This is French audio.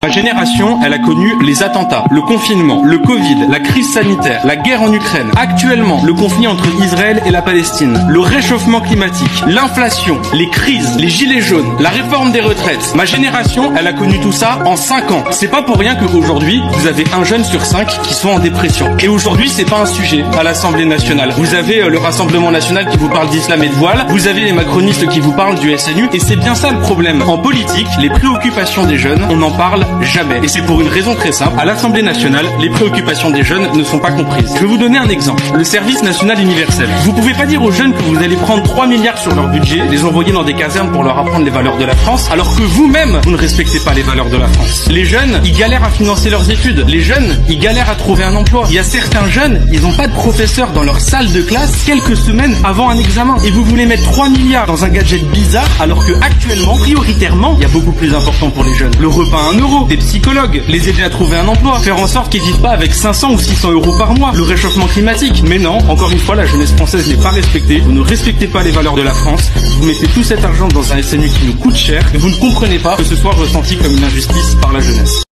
Ma génération, elle a connu les attentats, le confinement, le Covid, la crise sanitaire, la guerre en Ukraine, actuellement le conflit entre Israël et la Palestine, le réchauffement climatique, l'inflation, les crises, les gilets jaunes, la réforme des retraites. Ma génération, elle a connu tout ça en 5 ans. C'est pas pour rien qu'aujourd'hui, vous avez un jeune sur 5 qui sont en dépression. Et aujourd'hui, c'est pas un sujet à l'Assemblée nationale. Vous avez le Rassemblement national qui vous parle d'islam et de voile, vous avez les macronistes qui vous parlent du SNU, et c'est bien ça le problème. En politique, les préoccupations des jeunes, on en parle jamais. Et c'est pour une raison très simple. À l'Assemblée nationale, les préoccupations des jeunes ne sont pas comprises. Je vais vous donner un exemple. Le service national universel. Vous pouvez pas dire aux jeunes que vous allez prendre 3 milliards sur leur budget, les envoyer dans des casernes pour leur apprendre les valeurs de la France, alors que vous-même, vous ne respectez pas les valeurs de la France. Les jeunes, ils galèrent à financer leurs études. Les jeunes, ils galèrent à trouver un emploi. Il y a certains jeunes, ils n'ont pas de professeur dans leur salle de classe quelques semaines avant un examen. Et vous voulez mettre 3 milliards dans un gadget bizarre, alors que actuellement, prioritairement, il y a beaucoup plus important pour les jeunes. Le repas à 1 euro, des psychologues, les aider à trouver un emploi, faire en sorte qu'ils vivent pas avec 500 ou 600 euros par mois, le réchauffement climatique. Mais non, encore une fois, la jeunesse française n'est pas respectée, vous ne respectez pas les valeurs de la France, vous mettez tout cet argent dans un SNU qui nous coûte cher, et vous ne comprenez pas que ce soit ressenti comme une injustice par la jeunesse.